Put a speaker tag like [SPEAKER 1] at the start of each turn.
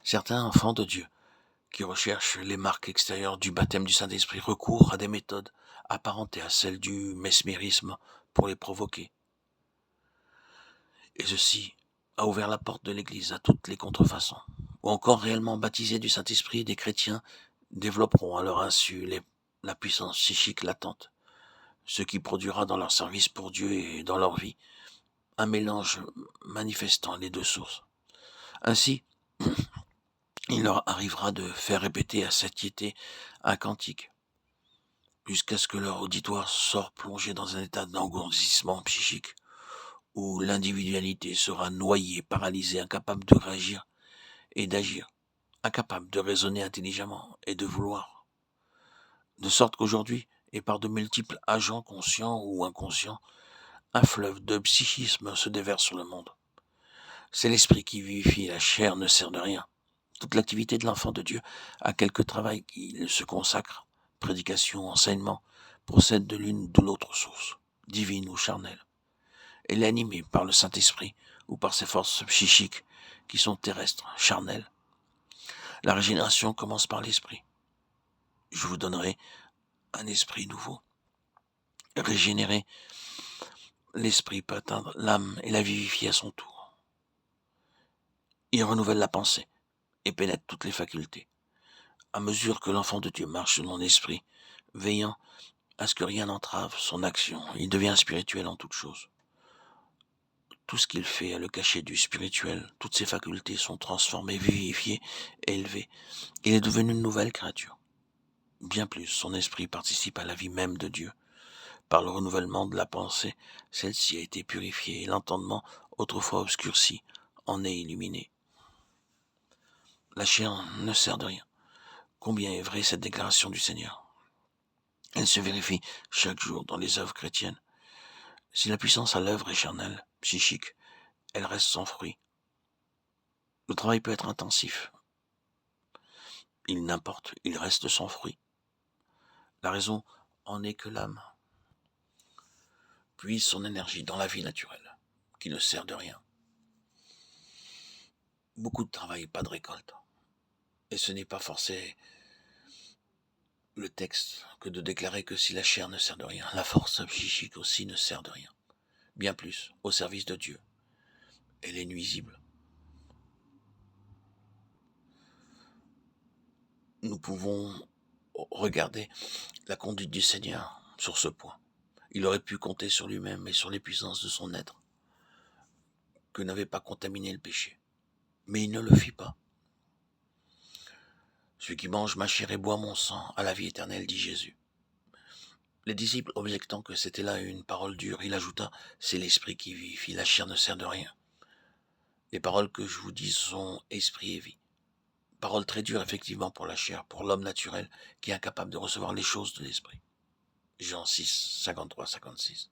[SPEAKER 1] Certains enfants de Dieu qui recherchent les marques extérieures du baptême du Saint-Esprit recourent à des méthodes apparentées à celles du mesmérisme pour les provoquer. Et ceci a ouvert la porte de l'Église à toutes les contrefaçons. Ou encore réellement baptisés du Saint-Esprit, des chrétiens développeront à leur insu la puissance psychique latente, ce qui produira dans leur service pour Dieu et dans leur vie un mélange manifestant les deux sources. Ainsi, il leur arrivera de faire répéter à satiété un cantique, jusqu'à ce que leur auditoire sorte plongé dans un état d'engourdissement psychique, où l'individualité sera noyée, paralysée, incapable de réagir et d'agir, incapable de raisonner intelligemment et de vouloir. De sorte qu'aujourd'hui, et par de multiples agents conscients ou inconscients, un fleuve de psychisme se déverse sur le monde. C'est l'esprit qui vivifie, la chair ne sert de rien. Toute l'activité de l'enfant de Dieu a quelque travail qu'il se consacre, prédication, enseignement, procède de l'une ou de l'autre source, divine ou charnelle. Elle est animée par le Saint-Esprit ou par ses forces psychiques qui sont terrestres, charnelles. La régénération commence par l'esprit. Je vous donnerai un esprit nouveau. Régénérer l'esprit peut atteindre l'âme et la vivifier à son tour. Il renouvelle la pensée et pénètre toutes les facultés. À mesure que l'enfant de Dieu marche selon l'esprit, veillant à ce que rien n'entrave son action, il devient spirituel en toutes choses. Tout ce qu'il fait a le cachet du spirituel, toutes ses facultés sont transformées, vivifiées, élevées. Il est devenu une nouvelle créature. Bien plus, son esprit participe à la vie même de Dieu. Par le renouvellement de la pensée, celle-ci a été purifiée et l'entendement, autrefois obscurci, en est illuminé. La chair ne sert de rien. Combien est vraie cette déclaration du Seigneur? Elle se vérifie chaque jour dans les œuvres chrétiennes. Si la puissance à l'œuvre est charnelle, psychique, elle reste sans fruit. Le travail peut être intensif. Il n'importe, il reste sans fruit. La raison en est que l'âme puise son énergie dans la vie naturelle, qui ne sert de rien. Beaucoup de travail, pas de récolte. Et ce n'est pas forcé le texte que de déclarer que si la chair ne sert de rien, la force psychique aussi ne sert de rien. Bien plus, au service de Dieu. Elle est nuisible. Nous pouvons regarder la conduite du Seigneur sur ce point. Il aurait pu compter sur lui-même et sur les puissances de son être, que n'avait pas contaminé le péché. Mais il ne le fit pas. Celui qui mange ma chair et boit mon sang a la vie éternelle, dit Jésus. Les disciples objectant que c'était là une parole dure, il ajouta, c'est l'esprit qui vivifie, la chair ne sert de rien. Les paroles que je vous dis sont esprit et vie. Paroles très dures effectivement pour la chair, pour l'homme naturel qui est incapable de recevoir les choses de l'esprit. Jean 6, 53, 56.